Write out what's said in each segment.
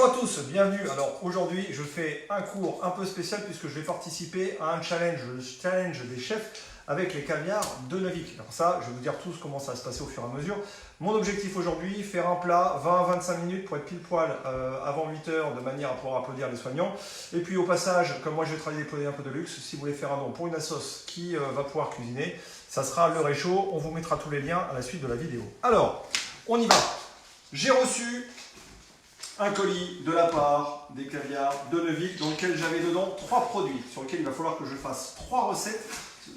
Bonjour à tous, bienvenue. Alors aujourd'hui je fais un cours un peu spécial puisque je vais participer à un challenge, le challenge des chefs avec les caviars de Novik. Alors ça, je vais vous dire tous comment ça va se passer au fur et à mesure. Mon objectif aujourd'hui, faire un plat 20-25 minutes pour être pile poil avant 8 h de manière à pouvoir applaudir les soignants. Et puis au passage, comme moi je vais travailler des produits un peu de luxe, si vous voulez faire un don pour une assoce qui va pouvoir cuisiner, ça sera le réchaud. On vous mettra tous les liens à la suite de la vidéo. Alors, on y va. J'ai reçu un colis de la part des caviars de Novik dans lequel j'avais dedans 3 produits sur lesquels il va falloir que je fasse 3 recettes,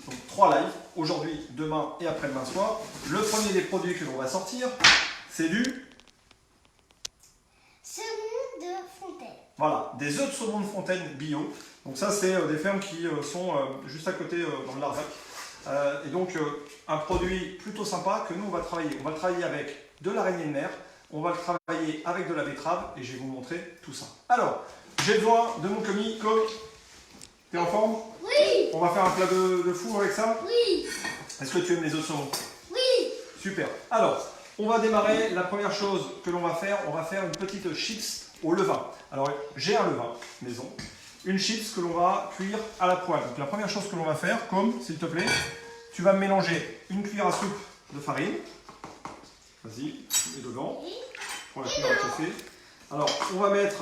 donc 3 lives, aujourd'hui, demain et après-demain soir. Le premier des produits que l'on va sortir, c'est du saumon de fontaine. Voilà, des œufs de saumon de fontaine bio. Donc ça, c'est des fermes qui sont juste à côté dans le Larzac. Et donc, un produit plutôt sympa que nous, on va travailler. On va le travailler avec de l'araignée de mer. On va le travailler avec de la betterave et je vais vous montrer tout ça. Alors, j'ai besoin de mon commis comme... T'es en forme? Oui. On va faire un plat de fou avec ça? Oui. Est-ce que tu aimes les œufs de saumon? Oui. Super. Alors, on va démarrer. La première chose que l'on va faire une petite chips au levain. Alors, j'ai un levain maison. Une chips que l'on va cuire à la poêle. Donc, la première chose que l'on va faire, s'il te plaît, tu vas me mélanger une cuillère à soupe de farine. Vas-y, mets dedans. Prends la cuillère à café. Alors, on va mettre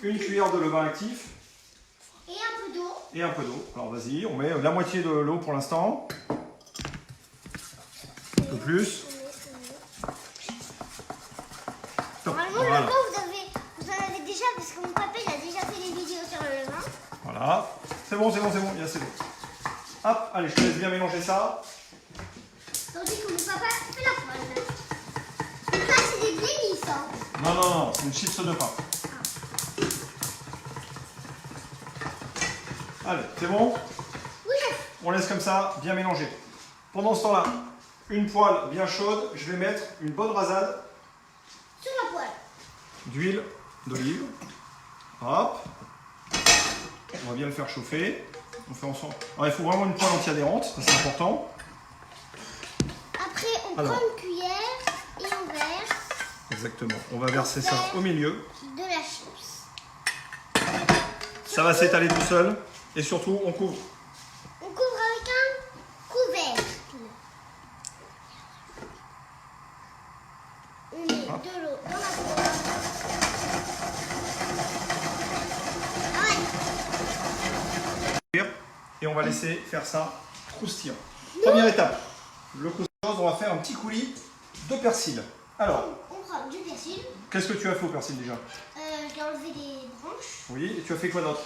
une cuillère de levain actif. Et un peu d'eau. Et un peu d'eau. Alors, vas-y, on met la moitié de l'eau pour l'instant. Un peu plus. Normalement, voilà. le levain, vous en avez déjà, parce que mon papa, il a déjà fait des vidéos sur le levain. Voilà. C'est bon, il y a assez d'eau. Hop, allez, je te laisse bien mélanger ça. Tandis que mon papa fait la poêle. Ça, c'est des délices, hein. Non, c'est une chips de pain. Allez, c'est bon? Oui, chef. On laisse comme ça, bien mélanger. Pendant ce temps-là, une poêle bien chaude, je vais mettre une bonne rasade Sur la poêle. d'huile d'olive. Hop. On va bien le faire chauffer. On fait ensemble. Alors, il faut vraiment une poêle anti-adhérente, ça c'est important. Après, on prend une cuillère et on verse. Exactement. On va verser ça au milieu. De la chips. Ça va s'étaler tout seul. Et surtout, on couvre. On couvre avec un couvercle. On met de l'eau dans la poêle. Et on va laisser faire ça croustillant. Première étape. Le croustillant, on va faire un petit coulis de persil. Alors, On prend du persil. qu'est-ce que tu as fait au persil déjà? J'ai enlevé des branches. Oui, et tu as fait quoi d'autre?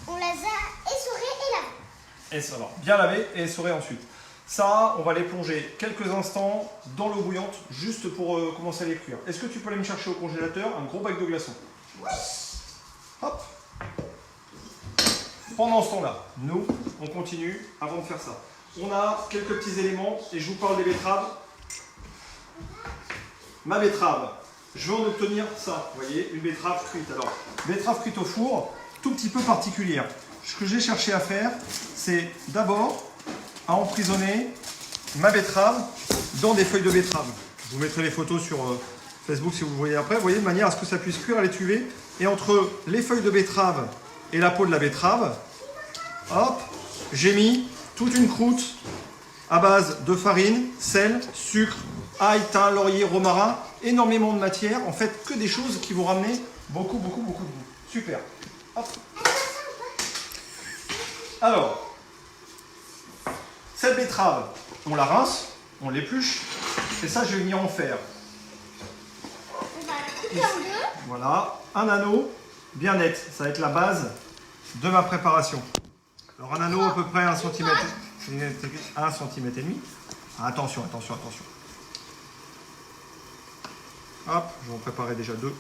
On les a essorées et lavées. Et ça, alors, bien laver et essorer ensuite. Ça, on va les plonger quelques instants dans l'eau bouillante, juste pour commencer à les cuire. Est-ce que tu peux aller me chercher au congélateur un gros bac de glaçons? Oui. Hop. Pendant ce temps-là, nous, on continue avant de faire ça. On a quelques petits éléments et je vous parle des betteraves. Ma betterave, je vais en obtenir ça, vous voyez, une betterave cuite. Alors, betterave cuite au four, tout petit peu particulière. Ce que j'ai cherché à faire, c'est d'abord à emprisonner ma betterave dans des feuilles de betterave. Je vous mettrai les photos sur Facebook si vous voyez après. Vous voyez, de manière à ce que ça puisse cuire à l'étuvée. Et entre les feuilles de betterave et la peau de la betterave, hop, j'ai mis toute une croûte à base de farine, sel, sucre, ail, thym, laurier, romarin, énormément de matière. En fait, que des choses qui vont ramener beaucoup de goût. Super. Hop. Alors, cette betterave, on la rince, on l'épluche, et ça, je vais venir en faire. On va la couper en deux. Voilà, un anneau bien net. Ça va être la base de ma préparation. Alors, un anneau à peu près 1 cm. 1 cm et demi. Attention. Hop, je vais en préparer déjà 2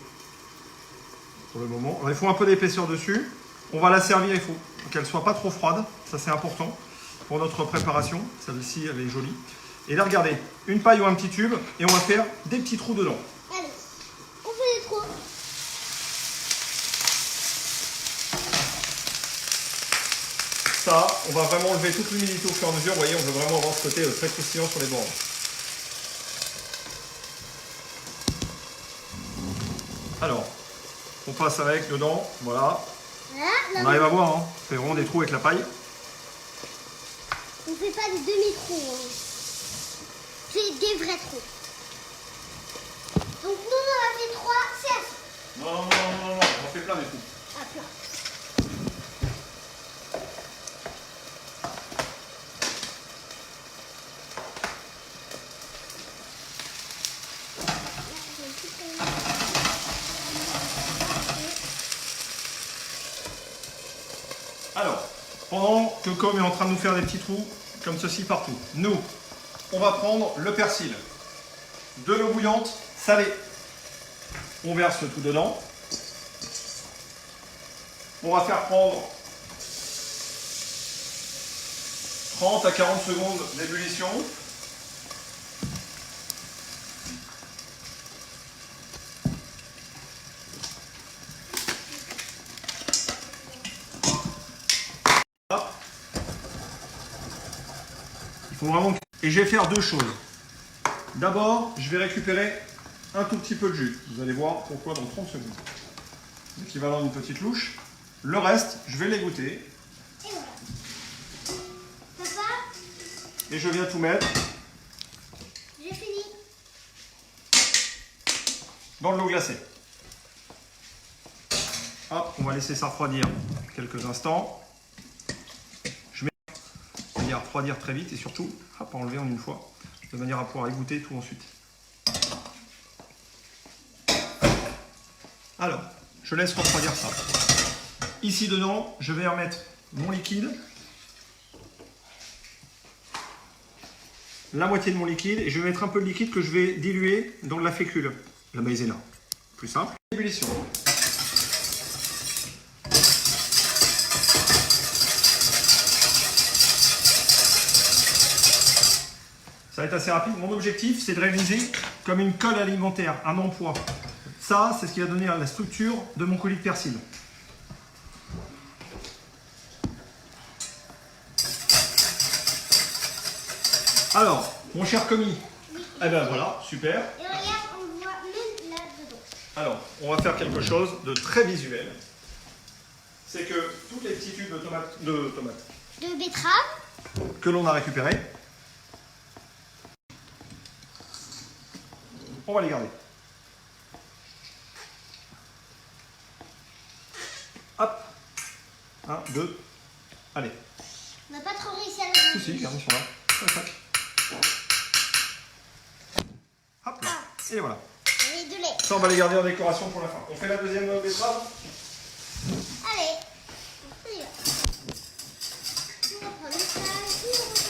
pour le moment. Alors, il faut un peu d'épaisseur dessus. On va la servir, il faut qu'elle ne soit pas trop froide. Ça, c'est important pour notre préparation. Celle-ci, elle est jolie. Et là, regardez, une paille ou un petit tube et on va faire des petits trous dedans. Allez, on fait des trous. Ça, on va vraiment enlever toute l'humidité au fur et à mesure. Vous voyez, on veut vraiment avoir ce côté très croustillant sur les bords. Alors, on passe avec dedans, voilà. Voilà, là, On arrive à voir, hein. On fait vraiment des trous avec la paille. on fait pas des demi-trous. Hein. C'est des vrais trous. Donc nous, on a fait 3, c'est assez. Non, on fait plein des trous. Ah, plein. Alors, pendant que Com est en train de nous faire des petits trous, comme ceci partout, nous, on va prendre le persil, de l'eau bouillante salée. On verse tout dedans. On va faire prendre 30 à 40 secondes d'ébullition. Il faut vraiment... Et je vais faire deux choses. D'abord, je vais récupérer un tout petit peu de jus. Vous allez voir pourquoi dans 30 secondes. L'équivalent d'une petite louche. Le reste, je vais l'égoutter. Et voilà. Papa, Et je viens tout mettre j'ai fini. dans de l'eau glacée. Hop, on va laisser ça refroidir quelques instants. Je mets à refroidir très vite et surtout, hop, à enlever en une fois, de manière à pouvoir égoutter tout ensuite. Alors, je laisse refroidir ça. Ici dedans, je vais remettre mon liquide, la moitié de mon liquide, et je vais mettre un peu de liquide que je vais diluer dans de la fécule, la maïzena. Plus simple. Ébullition. Ça va être assez rapide. Mon objectif, c'est de réaliser comme une colle alimentaire, un emploi. Ça, c'est ce qui va donner la structure de mon coulis de persil. Alors, mon cher commis, eh ben voilà, super. Et regarde, on voit même là-dedans. Alors, on va faire quelque chose de très visuel. C'est que toutes les petits tubes de tomates De betterave. que l'on a récupérés, on va les garder. Hop. 1, 2. Allez. On n'a pas trop réussi à le Si, regardez sur là. Tac, tac. Hop là. Et voilà. Et de lait. Ça, on va les garder en décoration pour la fin. On fait la deuxième betterave. Allez. On y va. On va prendre ça. Et on va prendre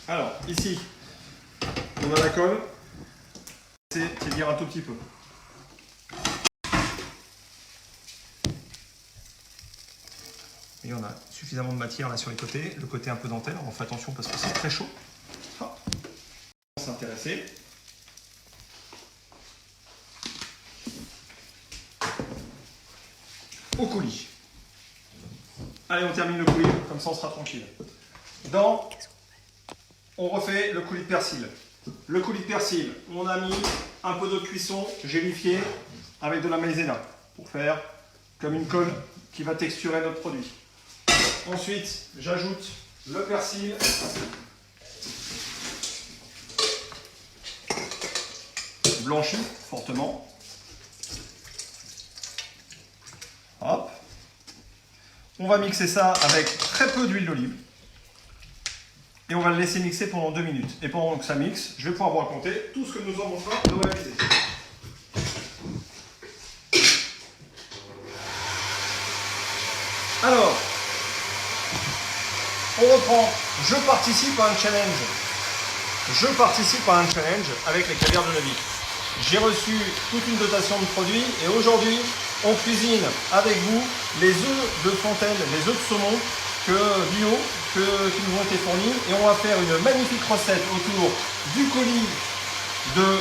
Alors, ici, on a la colle. C'est tiédir un tout petit peu. Et on a suffisamment de matière là sur les côtés. Le côté un peu dentelle, on fait attention parce que c'est très chaud. Hop. On va s'intéresser. Au coulis. Allez, on termine le coulis, comme ça on sera tranquille. On refait le coulis de persil. Le coulis de persil, on a mis un peu d'eau de cuisson gélifiée avec de la maïzena pour faire comme une colle qui va texturer notre produit. Ensuite, j'ajoute le persil. Blanchi fortement. Hop. On va mixer ça avec très peu d'huile d'olive. Et on va le laisser mixer pendant 2 minutes. Et pendant que ça mixe, je vais pouvoir vous raconter tout ce que nous sommes en train de réaliser. Alors, on reprend. Je participe à un challenge. Je participe à un challenge avec les caviars de Novik. J'ai reçu toute une dotation de produits et aujourd'hui, on cuisine avec vous les œufs de fontaine, les œufs de saumon bio qui nous ont été fournis. Et on va faire une magnifique recette autour du colis de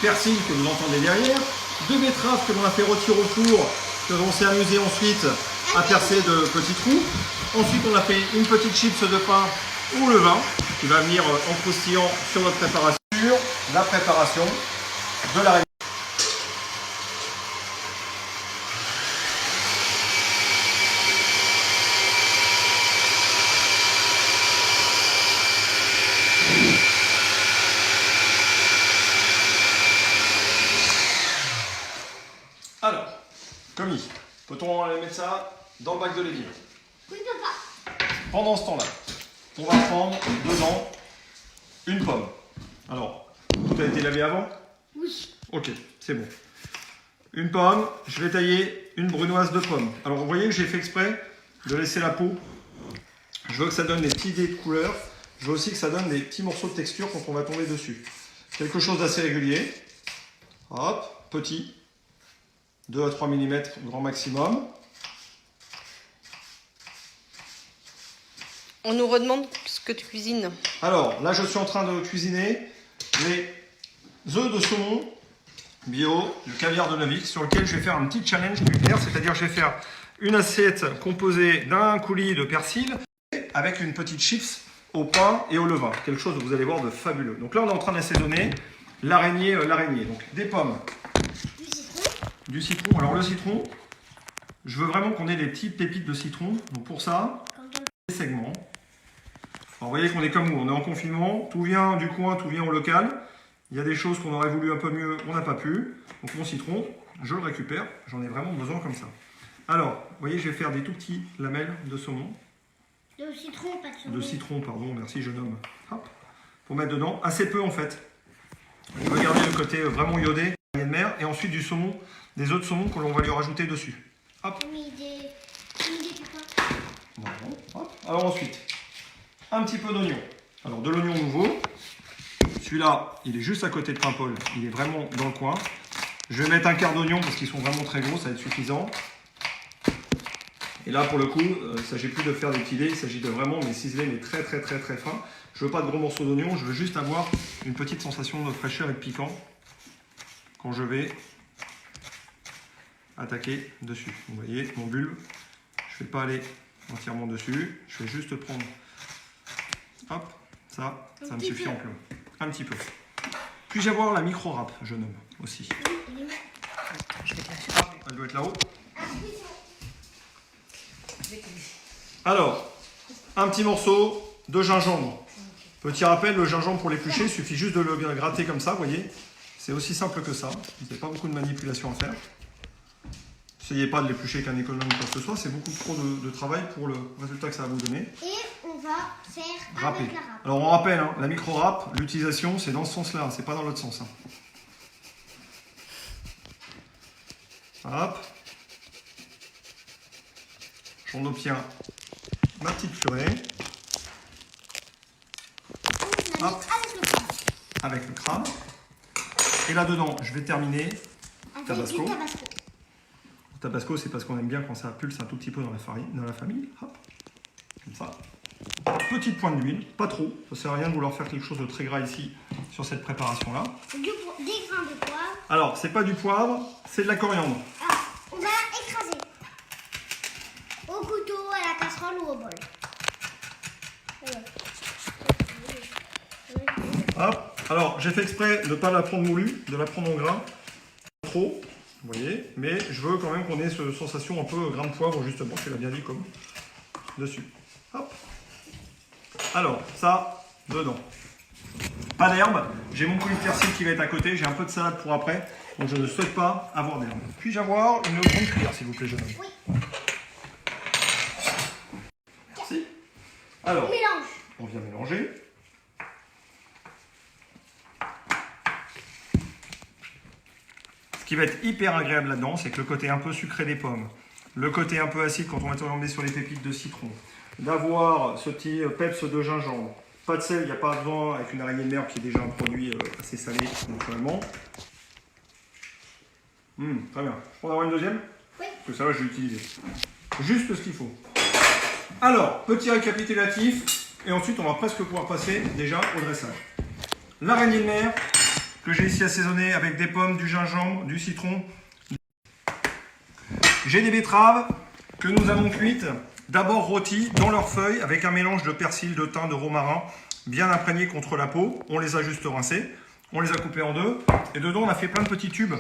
persil que vous entendez derrière, de betteraves que l'on a fait rôtir au four, que l'on s'est amusé ensuite à percer de petits trous. Ensuite, on a fait une petite chips de pain ou le vin qui va venir en croustillant sur votre préparation, sur la préparation de l'araignée. Alors, Comy, peut-on aller mettre ça dans le bac de l'évier? Oui, papa. Pendant ce temps-là, on va prendre dedans une pomme. Alors, tout a été lavé avant? Oui. Ok, c'est bon. Une pomme, je vais tailler une brunoise de pomme. Alors, vous voyez que j'ai fait exprès de laisser la peau. Je veux que ça donne des petits dés de couleur. Je veux aussi que ça donne des petits morceaux de texture quand on va tomber dessus. Quelque chose d'assez régulier. Hop, petit. 2 à 3 mm grand maximum. On nous redemande ce que tu cuisines. Alors, là, je suis en train de cuisiner les œufs de saumon bio, du caviar de Novik, sur lequel je vais faire un petit challenge culinaire, c'est-à-dire je vais faire une assiette composée d'un coulis de persil avec une petite chips au pain et au levain. Quelque chose, vous allez voir, de fabuleux. Donc là, on est en train d'assaisonner l'araignée. Donc, des pommes, du citron. Alors, le citron, je veux vraiment qu'on ait des petites pépites de citron. Donc, pour ça, des segments. Alors, vous voyez qu'on est comme nous, on est en confinement, tout vient du coin, tout vient au local. Il y a des choses qu'on aurait voulu un peu mieux, on n'a pas pu. Donc mon citron, je le récupère, j'en ai vraiment besoin comme ça. Alors, vous voyez, je vais faire des tout petits lamelles de saumon. De citron, pas de saumon. De citron, pardon, merci jeune homme. Hop, pour mettre dedans, assez peu en fait. On va garder le côté vraiment iodé de mer et ensuite du saumon, des œufs de saumon que l'on va lui rajouter dessus. Hop. Voilà, hop. Alors ensuite, un petit peu d'oignon. Alors de l'oignon nouveau. Celui-là, il est juste à côté de Paimpol. Il est vraiment dans le coin. Je vais mettre un quart d'oignon parce qu'ils sont vraiment très gros, ça va être suffisant. Et là, pour le coup, il ne s'agit plus de faire des petits dés, il s'agit de vraiment les ciseler, mais très très très très fin. Je ne veux pas de gros morceaux d'oignon, je veux juste avoir une petite sensation de fraîcheur et de piquant quand je vais attaquer dessus. Vous voyez, mon bulbe, je ne vais pas aller entièrement dessus, je vais juste prendre, hop, ça me suffit amplement. Un petit peu. Puis-je avoir la micro-râpe, jeune homme, aussi? Je vais te la faire. Elle doit être là-haut. Alors, un petit morceau de gingembre. Petit rappel, le gingembre pour l'éplucher, il suffit juste de le gratter comme ça, vous voyez. C'est aussi simple que ça. Il n'y a pas beaucoup de manipulation à faire. N'essayez pas de l'éplucher qu'un économe ou quoi que ce soit, c'est beaucoup trop de travail pour le résultat que ça va vous donner. Et on va faire râper. avec la râpe. Alors on rappelle, hein, la micro-râpe, l'utilisation c'est dans ce sens-là, c'est pas dans l'autre sens. Hein. Hop. J'en obtiens ma petite purée. Hop. Avec le crabe. Et là-dedans, je vais terminer Avec Tabasco. du tabasco. Tabasco, c'est parce qu'on aime bien quand ça pulse un tout petit peu dans la farine, dans la famille. Hop. Comme ça. Petite pointe d'huile, pas trop. Ça sert à rien de vouloir faire quelque chose de très gras ici sur cette préparation-là. Des grains de poivre. Alors, c'est pas du poivre, c'est de la coriandre. Ah, on va écraser. Au couteau, à la casserole ou au bol. Hop. Alors, j'ai fait exprès de ne pas la prendre moulue, de la prendre en grain. Trop, vous voyez. Mais je veux quand même qu'on ait cette sensation un peu grain de poivre, justement. Tu l'as bien dit comme dessus. Hop. Alors, ça, dedans. Pas d'herbe. J'ai mon coulis de persil qui va être à côté. J'ai un peu de salade pour après. Donc, je ne souhaite pas avoir d'herbe. Puis-je avoir une grande cuillère, s'il vous plaît, jeune homme? Oui. Merci. Alors, Mélange. on vient mélanger. Ce qui va être hyper agréable là-dedans, c'est que le côté un peu sucré des pommes, le côté un peu acide quand on va tomber sur les pépites de citron, d'avoir ce petit peps de gingembre, pas de sel, il n'y a pas besoin, avec une araignée de mer qui est déjà un produit assez salé naturellement. Très bien. Je peux en avoir une deuxième? Oui. Parce que ça va, je vais l'utiliser. Juste ce qu'il faut. Alors, petit récapitulatif, et ensuite on va presque pouvoir passer déjà au dressage. L'araignée de mer, que j'ai ici assaisonné avec des pommes, du gingembre, du citron. J'ai des betteraves que nous avons cuites d'abord rôtis dans leurs feuilles avec un mélange de persil, de thym, de romarin, bien imprégné contre la peau. On les a juste rincés, on les a coupés en deux. Et dedans, on a fait plein de petits tubes,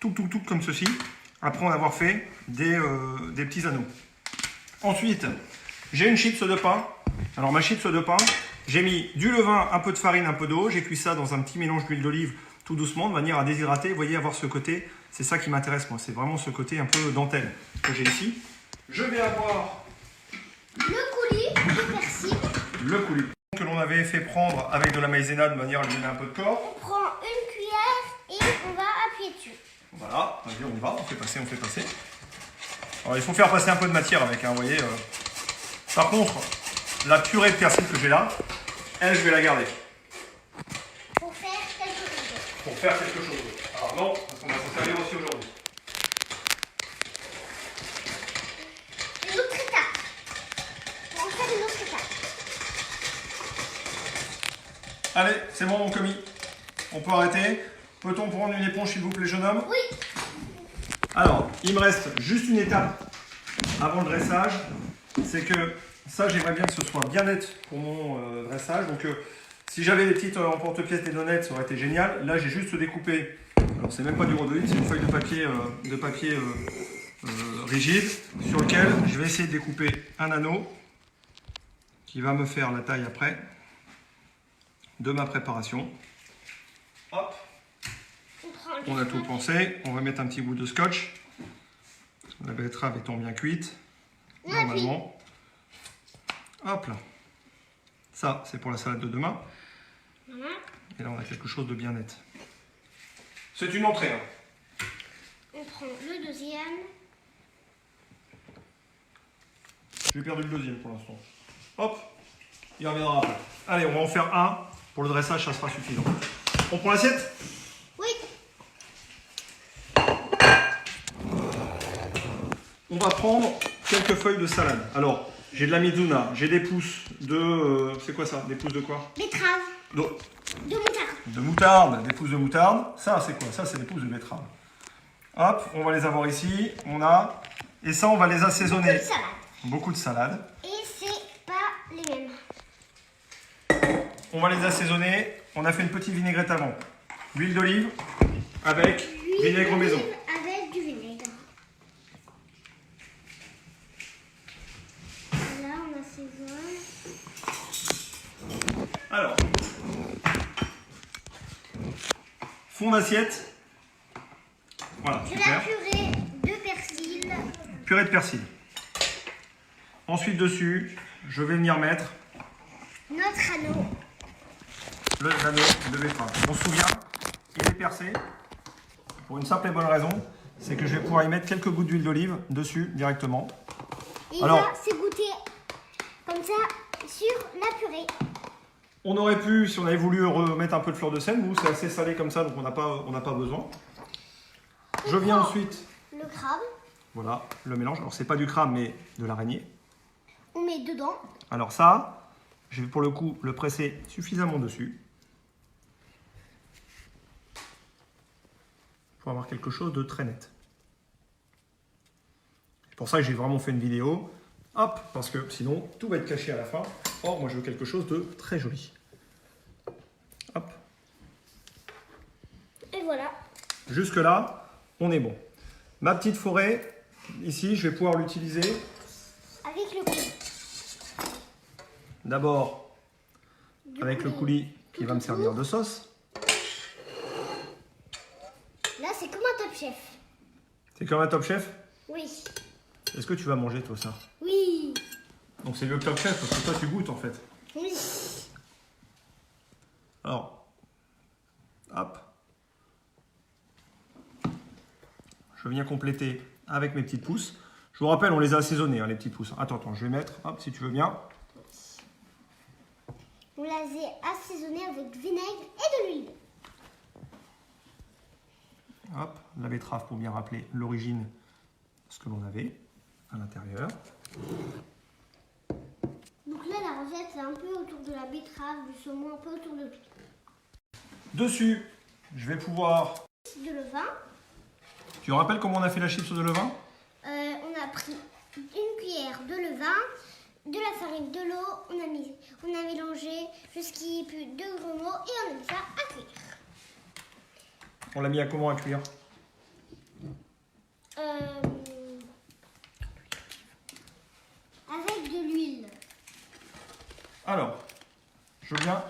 tout comme ceci, après en avoir fait des petits anneaux. Ensuite, j'ai une chips de pain. Alors ma chips de pain, j'ai mis du levain, un peu de farine, un peu d'eau. J'ai cuit ça dans un petit mélange d'huile d'olive tout doucement, de manière à déshydrater. Vous voyez, avoir ce côté, c'est ça qui m'intéresse moi. C'est vraiment ce côté un peu dentelle que j'ai ici. Je vais avoir le coulis de persil. le coulis que l'on avait fait prendre avec de la maïzena de manière à lui donner un peu de corps. On prend une cuillère et on va appuyer dessus. Voilà, vas-y, on y va, on fait passer, on fait passer. Alors il faut faire passer un peu de matière avec, hein, vous voyez. Par contre, la purée de persil que j'ai là, elle, je vais la garder. Pour faire quelque chose. Pour faire quelque chose. Alors non, parce qu'on va s'en servir aussi aujourd'hui. Une autre étape. On va faire une autre étape. Allez, c'est bon mon commis. On peut arrêter. Peut-on prendre une éponge s'il vous plaît, jeune homme? Oui. Alors, il me reste juste une étape avant le dressage. C'est que ça, j'aimerais bien que ce soit bien net pour mon dressage. Donc, si j'avais des petites emporte-pièces, des donettes, ça aurait été génial. Là, j'ai juste découpé. Alors, c'est même pas du rhodoïde, c'est une feuille de papier rigide sur lequel je vais essayer de découper un anneau qui va me faire la taille après de ma préparation. Hop. On a tout pensé. On va mettre un petit bout de scotch. La betterave étant bien cuite. Normalement. Hop là. Ça, c'est pour la salade de demain. Et là, on a quelque chose de bien net. C'est une entrée. Hein. On prend le deuxième. J'ai perdu le deuxième pour l'instant. Hop. Il reviendra après. Allez, on va en faire un. Pour le dressage, ça sera suffisant. On prend l'assiette? Oui. On va prendre quelques feuilles de salade. Alors, j'ai de la mizuna, j'ai des pousses de... c'est quoi ça? Des pousses de quoi? Betterave. De De moutarde. moutarde, des pousses de moutarde. Ça, c'est quoi? Ça, c'est des pousses de betterave. Hop, on va les avoir ici. On a... Et ça, on va les assaisonner. Beaucoup de salade. Beaucoup de salade. Et c'est pas les mêmes. On va les assaisonner. On a fait une petite vinaigrette avant. Huile d'olive avec vinaigre maison. Avec du vinaigre. Là, on assaisonne. Alors, fond d'assiette. Voilà, De la super. purée de persil. Purée de persil. Ensuite, dessus, je vais venir mettre Notre anneau. l'anneau de betterave. On se souvient, il est percé pour une simple et bonne raison, c'est que je vais pouvoir y mettre quelques gouttes d'huile d'olive dessus directement. Et Alors- il va se goûter comme ça sur la purée. On aurait pu, si on avait voulu, remettre un peu de fleur de sel. Nous, c'est assez salé comme ça, donc on n'a pas besoin. Je viens ensuite, Le crabe, voilà, le mélange. Alors, c'est pas du crabe, mais de l'araignée. on met dedans. Alors ça, je vais pour le coup le presser suffisamment dessus pour avoir quelque chose de très net. C'est pour ça que j'ai vraiment fait une vidéo. Hop, parce que sinon tout va être caché à la fin. Or, moi je veux quelque chose de très joli. Hop, Et voilà. jusque là, on est bon. Ma petite forêt, ici, je vais pouvoir l'utiliser Avec le coulis. d'abord avec le coulis qui va me servir de sauce. Là, c'est comme un Top Chef. C'est comme un Top Chef. Oui. Est-ce que tu vas manger toi ça? Oui. Donc c'est le Top Chef parce que toi tu goûtes en fait. Oui. Alors, hop. Je viens compléter avec mes petites pousses. Je vous rappelle, on les a assaisonnées, hein, les petites pousses. Attends, je vais mettre, hop, si tu veux bien. On les a assaisonnés avec vinaigre et de l'huile. Hop, la betterave pour bien rappeler l'origine de ce que l'on avait à l'intérieur. Donc là, la recette, c'est un peu autour de la betterave, du saumon, un peu autour de tout. Dessus, je vais pouvoir... De levain. Tu te rappelles comment on a fait la chips de levain? On a pris une cuillère de levain, de la farine, de l'eau. On a mélangé jusqu'il n'y ait plus de grumeaux et on a mis ça à cuire. On l'a mis à comment à cuire? Avec de l'huile. Alors, je viens.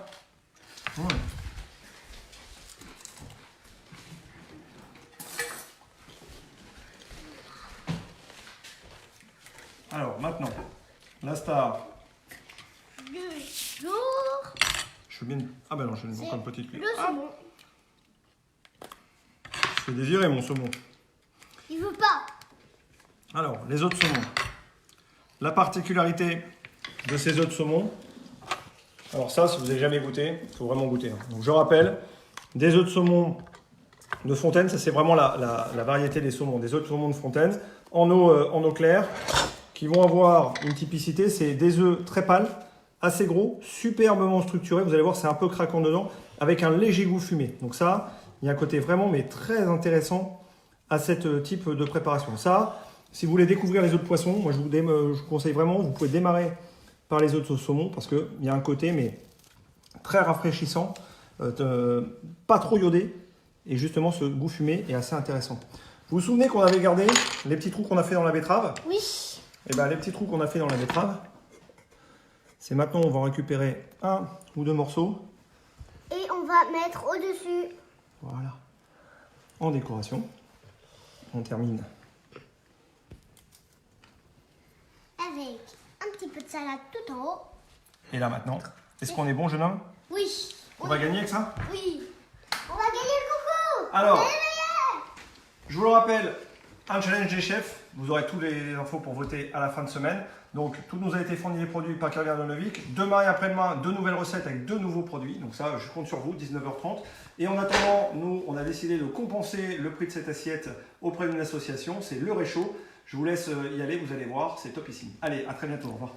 Alors maintenant, la star. Du jour. Je veux bien. Ah ben non, je vais vous prendre une petite cuillère. Le saumon. C'est désiré mon saumon. Il veut pas. Alors, les œufs de saumon. La particularité de ces œufs de saumon. Alors ça, si vous n'avez jamais goûté, il faut vraiment goûter. Donc je rappelle, des œufs de saumon de Fontaine, ça c'est vraiment la variété des saumons. Des œufs de saumon de Fontaine en eau claire, qui vont avoir une typicité, c'est des œufs très pâles, assez gros, superbement structurés. Vous allez voir, c'est un peu craquant dedans, avec un léger goût fumé. Donc ça, il y a un côté vraiment, mais très intéressant à ce type de préparation. Ça, si vous voulez découvrir les œufs de poisson, moi je vous conseille vraiment, vous pouvez démarrer par les œufs de saumon parce qu'il y a un côté mais très rafraîchissant, pas trop iodé et justement ce goût fumé est assez intéressant. Vous vous souvenez qu'on avait gardé les petits trous qu'on a fait dans la betterave? Oui. Et bien les petits trous qu'on a fait dans la betterave, c'est maintenant on va en récupérer un ou deux morceaux. Et on va mettre au-dessus. Voilà. En décoration. On termine. Avec un petit peu de salade tout en haut. Et là maintenant, est-ce qu'on est bon jeune homme? Oui. On va gagner avec ça? Oui. On va gagner le concours. Alors, On est les meilleurs. je vous le rappelle, un challenge des chefs. Vous aurez toutes les infos pour voter à la fin de semaine. Donc, tout nous a été fourni des produits par Caviar de Novik. Demain et après-demain, deux nouvelles recettes avec deux nouveaux produits. Donc ça, je compte sur vous, 19h30. Et en attendant, nous, on a décidé de compenser le prix de cette assiette auprès d'une association. C'est Le Réchaud. Je vous laisse y aller, vous allez voir, c'est topissime. Allez, à très bientôt, au revoir.